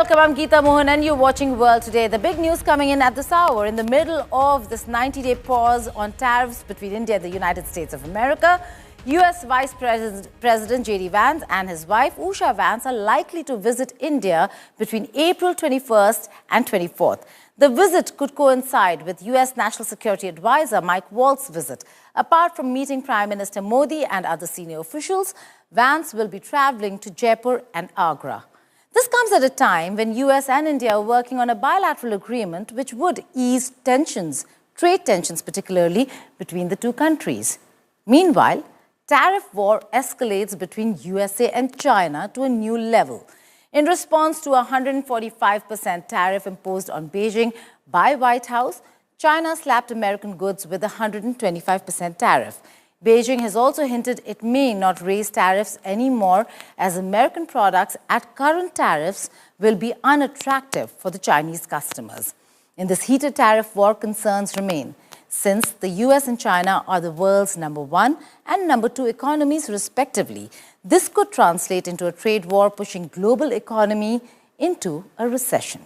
welcome. I'm Geeta Mohan and you're watching World Today. The big news coming in at this hour in the middle of this 90-day pause on tariffs between India and the United States of America. U.S. Vice President J.D. Vance and his wife Usha Vance are likely to visit India between April 21st and 24th. The visit could coincide with U.S. National Security Advisor Mike Walsh's visit. Apart from meeting Prime Minister Modi and other senior officials, Vance will be traveling to Jaipur and Agra. This comes at a time when U.S. and India are working on a bilateral agreement which would ease tensions, trade tensions particularly, between the two countries. Meanwhile, tariff war escalates between USA and China to a new level. In response to a 145% tariff imposed on Beijing by White House, China slapped American goods with a 125% tariff. Beijing has also hinted it may not raise tariffs anymore as American products at current tariffs will be unattractive for the Chinese customers. In this heated tariff war, concerns remain, since the US and China are the world's #1 and #2 economies respectively. This could translate into a trade war, pushing global economy into a recession.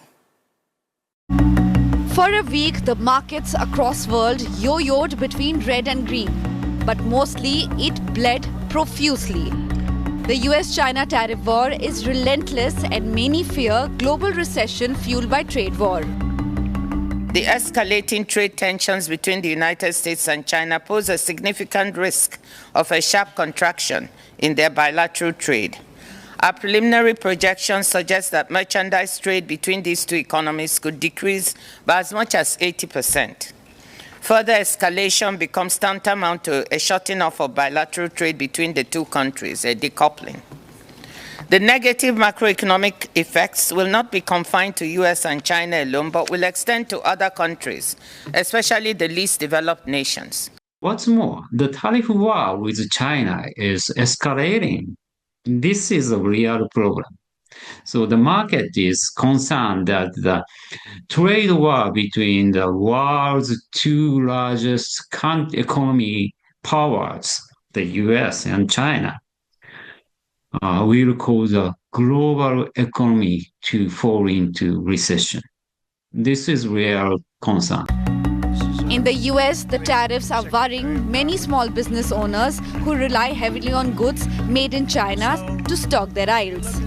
For a week, the markets across world yo-yoed between red and green, but mostly it bled profusely. The US-China tariff war is relentless and many fear global recession fueled by trade war. The escalating trade tensions between the United States and China pose a significant risk of a sharp contraction in their bilateral trade. Our preliminary projections suggest that merchandise trade between these two economies could decrease by as much as 80%. Further escalation becomes tantamount to a shutting off of bilateral trade between the two countries, a decoupling. The negative macroeconomic effects will not be confined to US and China alone, but will extend to other countries, especially the least developed nations. What's more, the tariff war with China is escalating. This is a real problem. So the market is concerned that the trade war between the world's two largest economy powers, the US and China, will cause the global economy to fall into recession. This is real concern. In the US, the tariffs are worrying many small business owners who rely heavily on goods made in China to stock their aisles.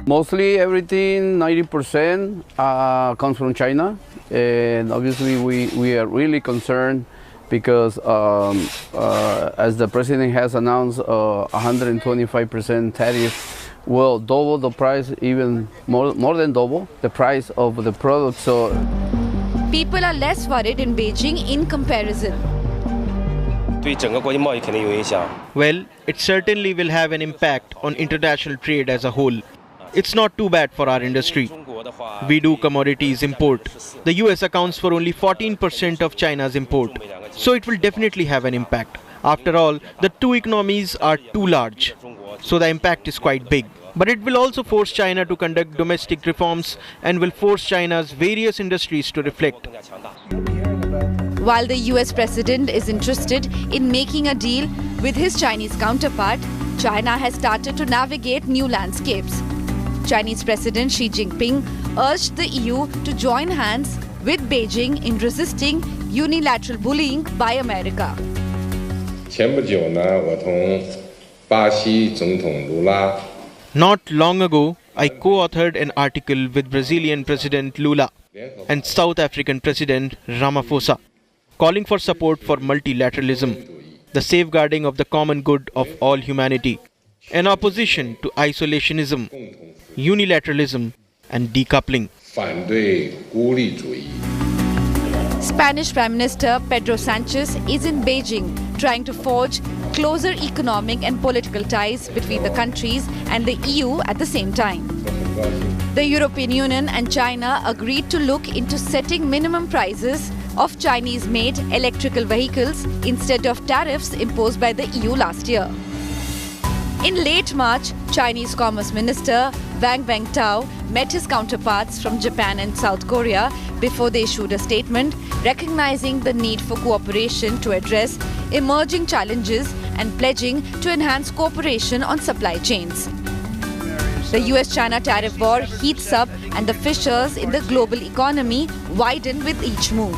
Mostly everything, 90% comes from China, and obviously we are really concerned because as the president has announced 125% tariff will double the price, even more than double the price of the product. So people are less worried in Beijing in comparison. Well, it certainly will have an impact on international trade as a whole. It's not too bad for our industry. We do commodities import. The US accounts for only 14% of China's import. So it will definitely have an impact. After all, the two economies are too large. So the impact is quite big. But it will also force China to conduct domestic reforms and will force China's various industries to reflect. While the US president is interested in making a deal with his Chinese counterpart, China has started to navigate new landscapes. Chinese President Xi Jinping urged the EU to join hands with Beijing in resisting unilateral bullying by America. Not long ago, I co-authored an article with Brazilian President Lula and South African President Ramaphosa, calling for support for multilateralism, the safeguarding of the common good of all humanity, an opposition to isolationism, unilateralism and decoupling. Spanish Prime Minister Pedro Sanchez is in Beijing trying to forge closer economic and political ties between the countries and the EU at the same time. The European Union and China agreed to look into setting minimum prices of Chinese-made electrical vehicles instead of tariffs imposed by the EU last year. In late March, Chinese Commerce Minister Wang Wentao met his counterparts from Japan and South Korea before they issued a statement recognizing the need for cooperation to address emerging challenges and pledging to enhance cooperation on supply chains. The US-China tariff war heats up and the fissures in the global economy widen with each move.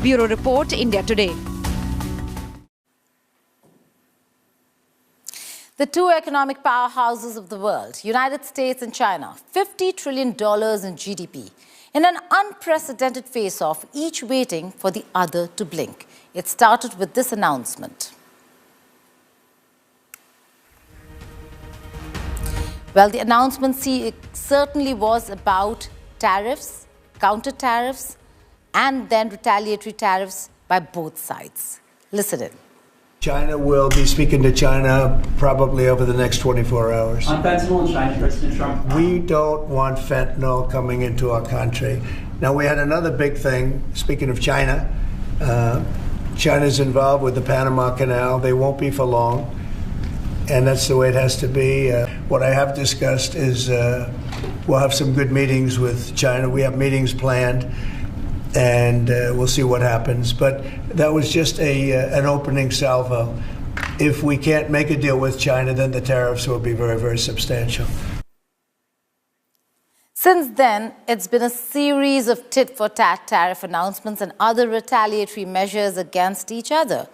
Bureau Report, India Today. The two economic powerhouses of the world, United States and China, $50 trillion in GDP. In an unprecedented face-off, each waiting for the other to blink. It started with this announcement. Well, the announcement certainly was about tariffs, counter-tariffs, and then retaliatory tariffs by both sides. Listen in. China will be speaking to China probably over the next 24 hours. On fentanyl in China, President Trump. We don't want fentanyl coming into our country. Now, we had another big thing, speaking of China. China's involved with the Panama Canal. They won't be for long. And that's the way it has to be. What I have discussed is we'll have some good meetings with China. We have meetings planned, and we'll see what happens. But that was just an opening salvo. If we can't make a deal with China, then the tariffs will be very, very substantial. Since then, it's been a series of tit-for-tat tariff announcements and other retaliatory measures against each other.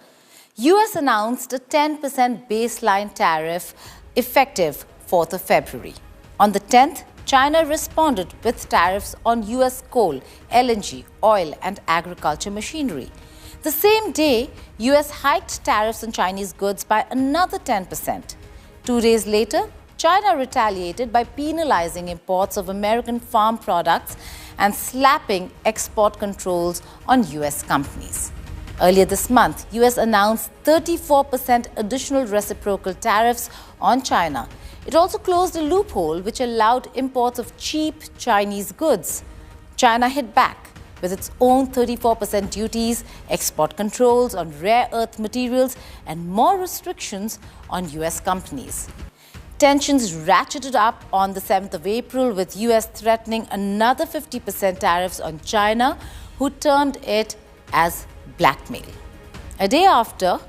US announced a 10% baseline tariff effective 4th of February. On the 10th, China responded with tariffs on US coal, LNG, oil and agriculture machinery. The same day, US hiked tariffs on Chinese goods by another 10%. 2 days later, China retaliated by penalizing imports of American farm products and slapping export controls on US companies. Earlier this month, US announced 34% additional reciprocal tariffs on China. It also closed a loophole which allowed imports of cheap Chinese goods. China hit back with its own 34% duties, export controls on rare earth materials, and more restrictions on US companies. Tensions ratcheted up on the 7th of April, with US threatening another 50% tariffs on China, who termed it as blackmail. A day after,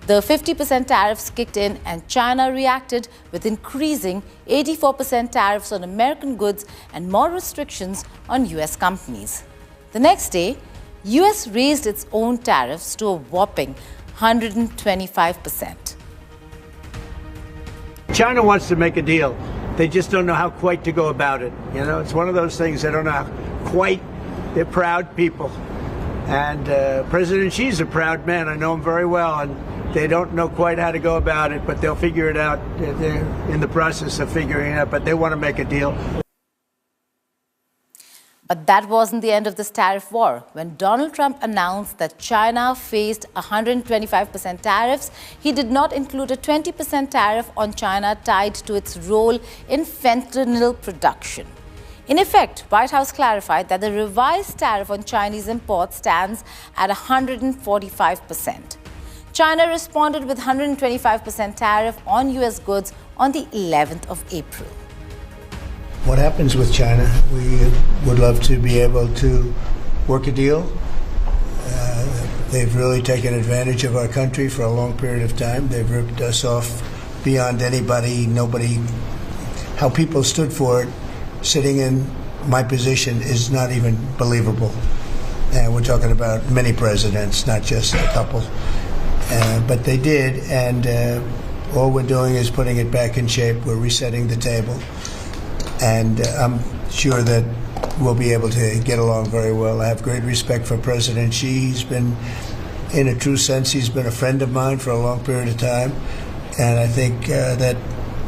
the 50% tariffs kicked in and China reacted with increasing 84% tariffs on American goods and more restrictions on US companies. The next day, US raised its own tariffs to a whopping 125%. China wants to make a deal. They just don't know how quite to go about it. You know, it's one of those things they don't know how quite. They're proud people. And President Xi's a proud man. I know him very well. And they don't know quite how to go about it, but they'll figure it out. They're in the process of figuring it out, but they want to make a deal. But that wasn't the end of this tariff war. When Donald Trump announced that China faced 125% tariffs, he did not include a 20% tariff on China tied to its role in fentanyl production. In effect, White House clarified that the revised tariff on Chinese imports stands at 145%. China responded with 125% tariff on US goods on the 11th of April. What happens with China? We would love to be able to work a deal. They've really taken advantage of our country for a long period of time. They've ripped us off beyond anybody, nobody. How people stood for it, sitting in my position, is not even believable. We're talking about many presidents, not just a couple. But they did, and all we're doing is putting it back in shape. We're resetting the table. And I'm sure that we'll be able to get along very well. I have great respect for President Xi. He's been, in a true sense, he's been a friend of mine for a long period of time. And I think that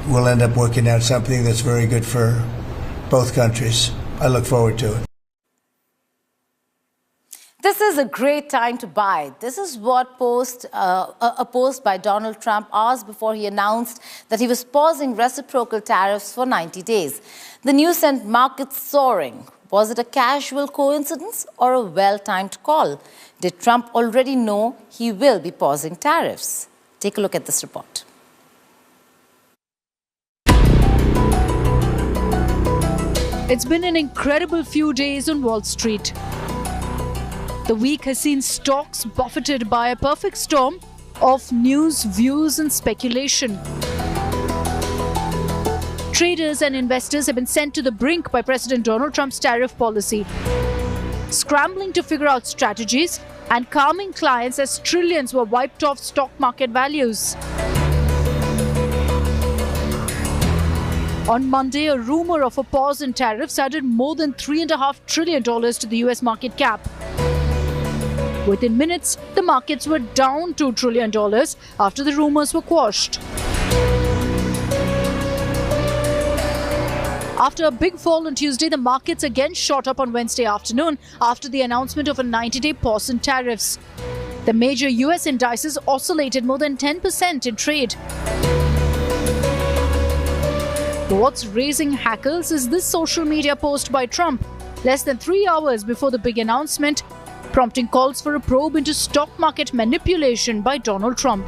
we'll end up working out something that's very good for both countries. I look forward to it. This is a great time to buy. This is what a post by Donald Trump hours before he announced that he was pausing reciprocal tariffs for 90 days. The news sent markets soaring. Was it a casual coincidence or a well-timed call? Did Trump already know he will be pausing tariffs? Take a look at this report. It's been an incredible few days on Wall Street. The week has seen stocks buffeted by a perfect storm of news, views and speculation. Traders and investors have been sent to the brink by President Donald Trump's tariff policy, scrambling to figure out strategies and calming clients as trillions were wiped off stock market values. On Monday, a rumor of a pause in tariffs added more than $3.5 trillion to the US market cap. Within minutes, the markets were down $2 trillion after the rumors were quashed. After a big fall on Tuesday, the markets again shot up on Wednesday afternoon after the announcement of a 90-day pause in tariffs. The major US indices oscillated more than 10% in trade. What's raising hackles is this social media post by Trump, less than 3 hours before the big announcement, prompting calls for a probe into stock market manipulation by Donald Trump.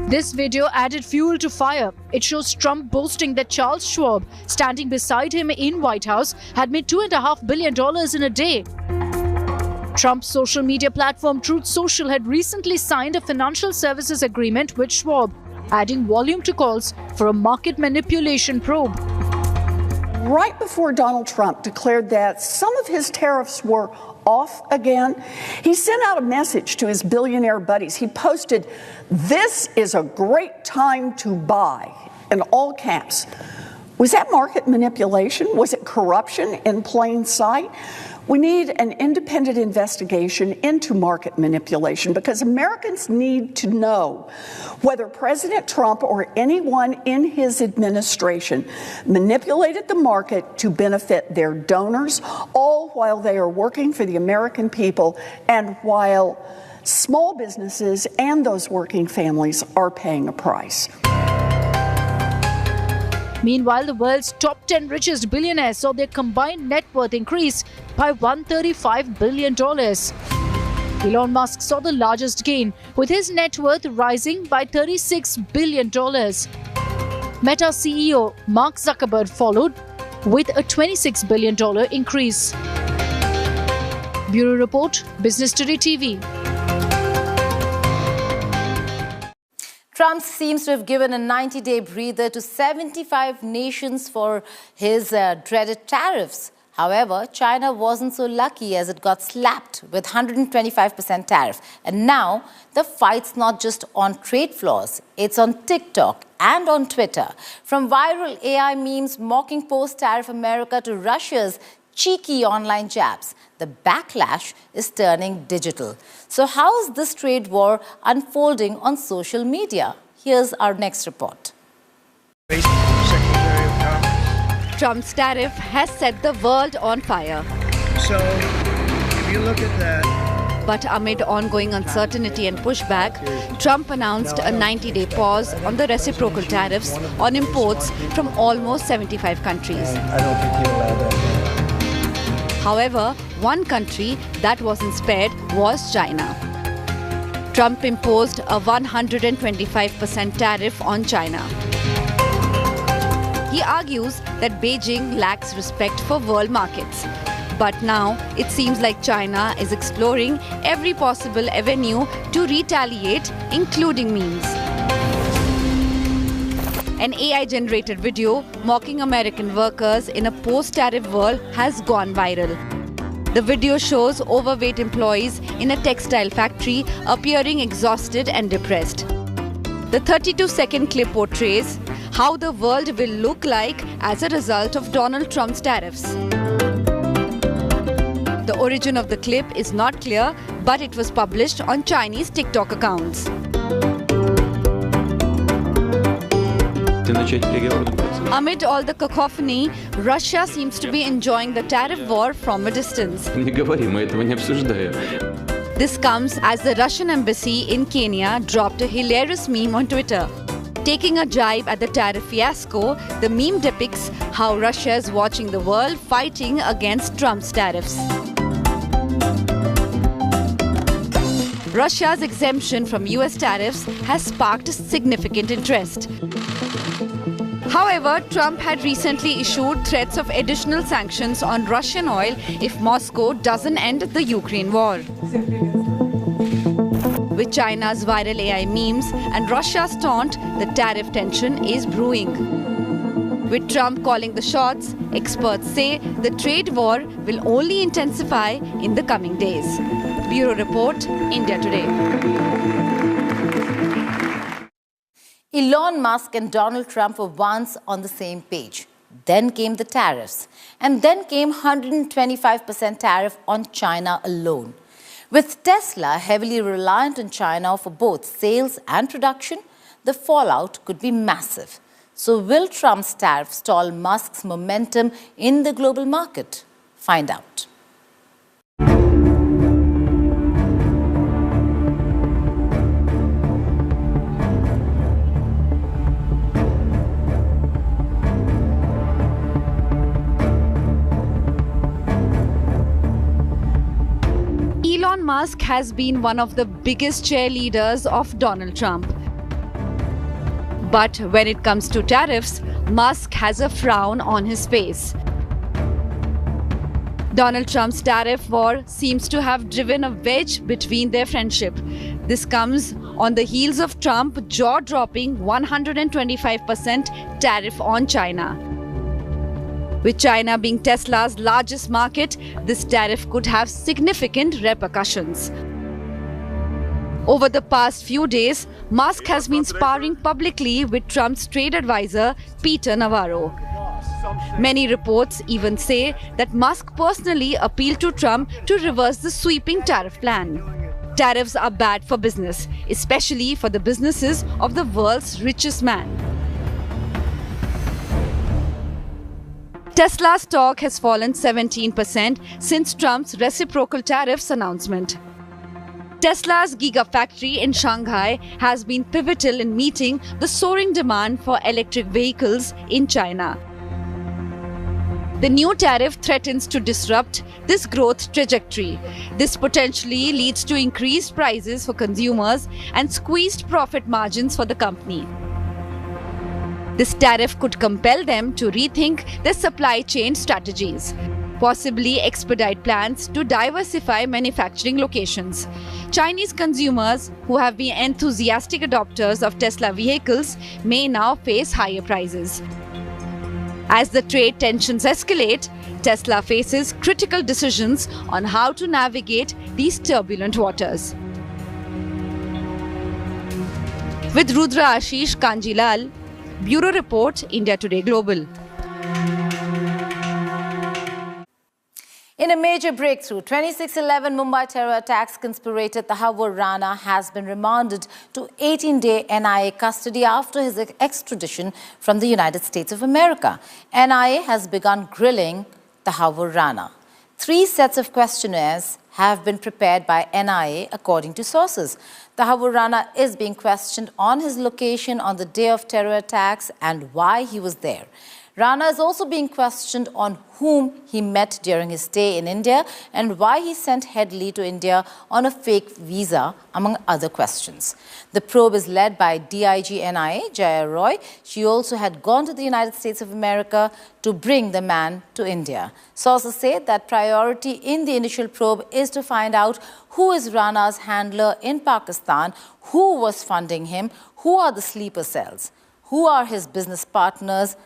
This video added fuel to fire. It shows Trump boasting that Charles Schwab, standing beside him in White House, had made $2.5 billion in a day. Trump's social media platform Truth Social had recently signed a financial services agreement with Schwab, adding volume to calls for a market manipulation probe. Right before Donald Trump declared that some of his tariffs were off again, he sent out a message to his billionaire buddies. He posted, "This is a great time to buy," in all caps. Was that market manipulation? Was it corruption in plain sight? We need an independent investigation into market manipulation because Americans need to know whether President Trump or anyone in his administration manipulated the market to benefit their donors, all while they are working for the American people and while small businesses and those working families are paying a price. Meanwhile, the world's top 10 richest billionaires saw their combined net worth increase by $135 billion. Elon Musk saw the largest gain, with his net worth rising by $36 billion. Meta CEO Mark Zuckerberg followed with a $26 billion increase. Bureau Report, Business Today TV. Trump seems to have given a 90-day breather to 75 nations for his dreaded tariffs. However, China wasn't so lucky as it got slapped with 125% tariff. And now the fight's not just on trade floors, it's on TikTok and on Twitter. From viral AI memes mocking post-tariff America to Russia's cheeky online jabs, the backlash is turning digital. So how is this trade war unfolding on social media? Here's our next report. Trump's tariff has set the world on fire. So, if you look at that... But amid ongoing uncertainty and pushback, Trump announced a 90-day pause on the reciprocal tariffs on imports from almost 75 countries. I don't think he'll allow that. However, one country that wasn't spared was China. Trump imposed a 125% tariff on China. He argues that Beijing lacks respect for world markets. But now it seems like China is exploring every possible avenue to retaliate, including memes. An AI-generated video mocking American workers in a post-tariff world has gone viral. The video shows overweight employees in a textile factory appearing exhausted and depressed. The 32-second clip portrays how the world will look like as a result of Donald Trump's tariffs. The origin of the clip is not clear, but it was published on Chinese TikTok accounts. Amid all the cacophony, Russia seems to be enjoying the tariff war from a distance. This comes as the Russian embassy in Kenya dropped a hilarious meme on Twitter. Taking a jibe at the tariff fiasco, the meme depicts how Russia is watching the world fighting against Trump's tariffs. Russia's exemption from US tariffs has sparked significant interest. However, Trump had recently issued threats of additional sanctions on Russian oil if Moscow doesn't end the Ukraine war. With China's viral AI memes and Russia's taunt, the tariff tension is brewing. With Trump calling the shots, experts say the trade war will only intensify in the coming days. Bureau Report, India Today. Elon Musk and Donald Trump were once on the same page. Then came the tariffs. And then came 125% tariff on China alone. With Tesla heavily reliant on China for both sales and production, the fallout could be massive. So will Trump's tariff stall Musk's momentum in the global market? Find out. Elon Musk has been one of the biggest cheerleaders of Donald Trump. But when it comes to tariffs, Musk has a frown on his face. Donald Trump's tariff war seems to have driven a wedge between their friendship. This comes on the heels of Trump jaw-dropping 125% tariff on China. With China being Tesla's largest market, this tariff could have significant repercussions. Over the past few days, Musk has been sparring publicly with Trump's trade advisor, Peter Navarro. Many reports even say that Musk personally appealed to Trump to reverse the sweeping tariff plan. Tariffs are bad for business, especially for the businesses of the world's richest man. Tesla's stock has fallen 17% since Trump's reciprocal tariffs announcement. Tesla's Gigafactory in Shanghai has been pivotal in meeting the soaring demand for electric vehicles in China. The new tariff threatens to disrupt this growth trajectory. This potentially leads to increased prices for consumers and squeezed profit margins for the company. This tariff could compel them to rethink their supply chain strategies, possibly expedite plans to diversify manufacturing locations. Chinese consumers who have been enthusiastic adopters of Tesla vehicles may now face higher prices. As the trade tensions escalate, Tesla faces critical decisions on how to navigate these turbulent waters. With Rudra Ashish Kanjilal, Bureau Report, India Today Global. In a major breakthrough, 26/11 Mumbai terror attacks conspirator Tariff Rana has been remanded to 18-day NIA custody after his extradition from the United States of America. NIA has begun grilling Tariff Rana. 3 sets of questionnaires have been prepared by NIA, according to sources. Tariff Rana is being questioned on his location on the day of terror attacks and why he was there. Rana is also being questioned on whom he met during his stay in India and why he sent Headley to India on a fake visa, among other questions. The probe is led by DIG NIA, Jaya Roy. She also had gone to the United States of America to bring the man to India. Sources say that priority in the initial probe is to find out who is Rana's handler in Pakistan, who was funding him, who are the sleeper cells, who are his business partners,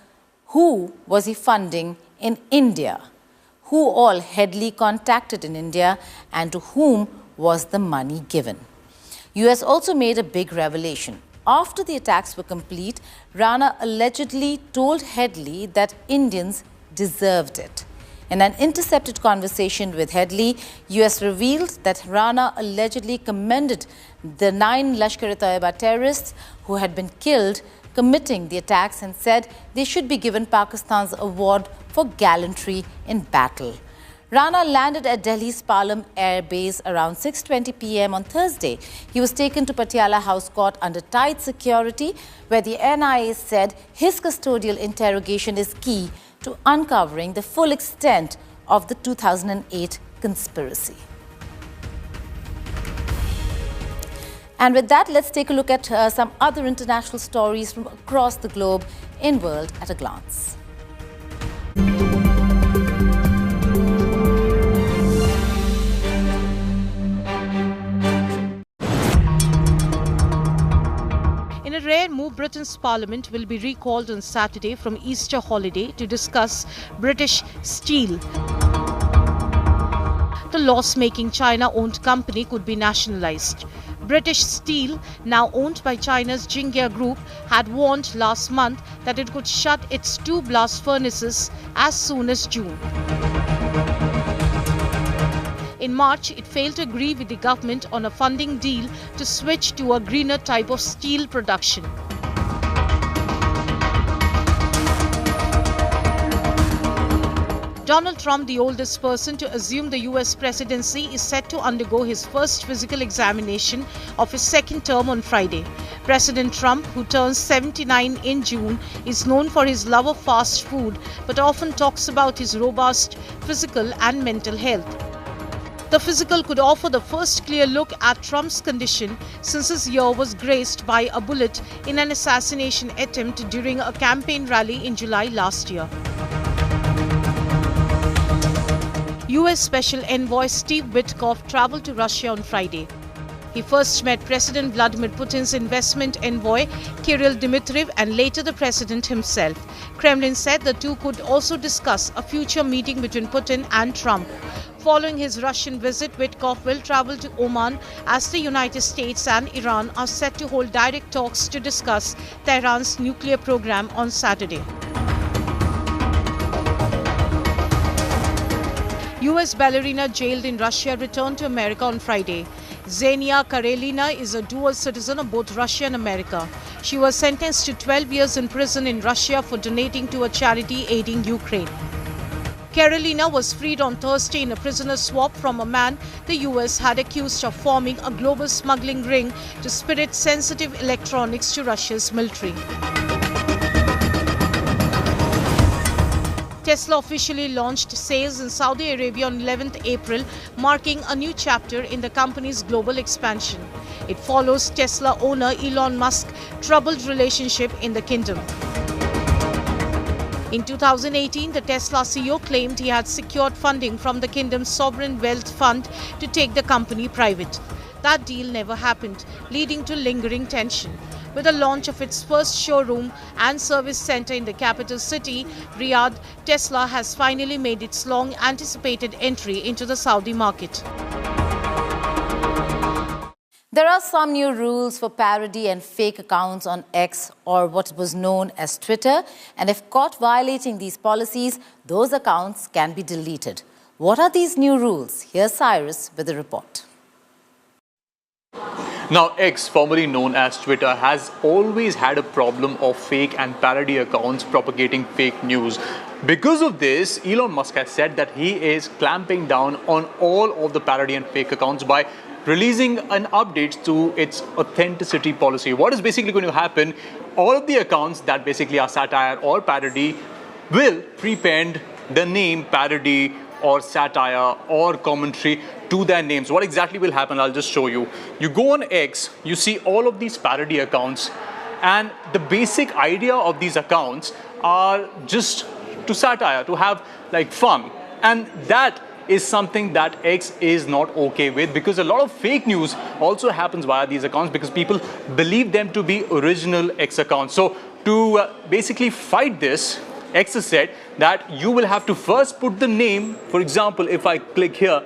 who was he funding in India, who all Headley contacted in India, and to whom was the money given. US also made a big revelation. After the attacks were complete, Rana allegedly told Headley that Indians deserved it. In an intercepted conversation with Headley, US revealed that Rana allegedly commended the 9 Lashkar-e-Taiba terrorists who had been killed committing the attacks and said they should be given Pakistan's award for gallantry in battle. Rana landed at Delhi's Palam Air Base around 6:20 p.m. on Thursday. He was taken to Patiala House Court under tight security, where the NIA said his custodial interrogation is key to uncovering the full extent of the 2008 conspiracy. And with that, let's take a look at some other international stories from across the globe in World at a Glance. move, Britain's Parliament will be recalled on Saturday from Easter holiday to discuss British Steel. The loss-making China-owned company could be nationalized. British Steel, now owned by China's Jinghua Group, had warned last month that it could shut its 2 blast furnaces as soon as June. In March, it failed to agree with the government on a funding deal to switch to a greener type of steel production. Donald Trump, the oldest person to assume the US presidency, is set to undergo his first physical examination of his second term on Friday. President Trump, who turns 79 in June, is known for his love of fast food, but often talks about his robust physical and mental health. The physical could offer the first clear look at Trump's condition since his year was graced by a bullet in an assassination attempt during a campaign rally in July last year. US Special Envoy Steve Witkoff traveled to Russia on Friday. He first met President Vladimir Putin's investment envoy Kirill Dmitriev and later the president himself. Kremlin said the two could also discuss a future meeting between Putin and Trump. Following his Russian visit, Witkoff will travel to Oman as the United States and Iran are set to hold direct talks to discuss Tehran's nuclear program on Saturday. US ballerina jailed in Russia returned to America on Friday. Xenia Karelina is a dual citizen of both Russia and America. She was sentenced to 12 years in prison in Russia for donating to a charity aiding Ukraine. Karelina was freed on Thursday in a prisoner swap from a man the US had accused of forming a global smuggling ring to spirit sensitive electronics to Russia's military. Tesla officially launched sales in Saudi Arabia on 11th April, marking a new chapter in the company's global expansion. It follows Tesla owner Elon Musk's troubled relationship in the kingdom. In 2018, the Tesla CEO claimed he had secured funding from the kingdom's sovereign wealth fund to take the company private. That deal never happened, leading to lingering tension. With the launch of its first showroom and service center in the capital city, Riyadh, Tesla has finally made its long-anticipated entry into the Saudi market. There are some new rules for parody and fake accounts on X, or what was known as Twitter, and if caught violating these policies, those accounts can be deleted. What are these new rules? Here's Cyrus with the report. Now, X, formerly known as Twitter, has always had a problem of fake and parody accounts propagating fake news. Because of this, Elon Musk has said that he is clamping down on all of the parody and fake accounts by releasing an update to its authenticity policy. What is basically going to happen, all of the accounts that basically are satire or parody will prepend the name parody or satire or commentary to their names. What exactly will happen? I'll just show you. You go on X, you see all of these parody accounts, and the basic idea of these accounts are just to satire, to have like fun. And that is something that X is not okay with, because a lot of fake news also happens via these accounts because people believe them to be original X accounts. So to basically fight this, X has said that you will have to first put the name. For example, if I click here,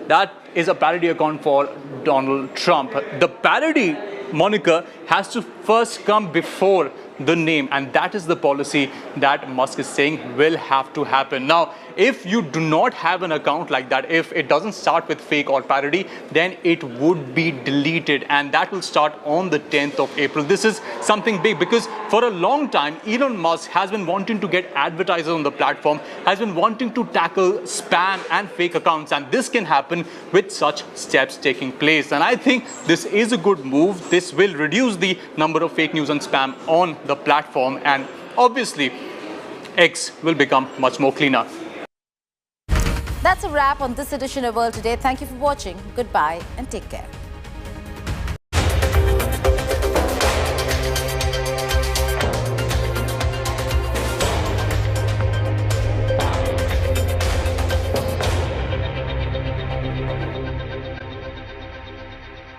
that is a parody account for Donald Trump. The parody moniker has to first come before the name, and that is the policy that Musk is saying will have to happen. Now, if you do not have an account like that, if it doesn't start with fake or parody, then it would be deleted, and that will start on the 10th of April. This is something big because for a long time, Elon Musk has been wanting to get advertisers on the platform, has been wanting to tackle spam and fake accounts, and this can happen with such steps taking place. And I think this is a good move. This will reduce the number of fake news and spam on the platform, and obviously X will become much more cleaner. That's a wrap on this edition of World Today. Thank you for watching. Goodbye and take care.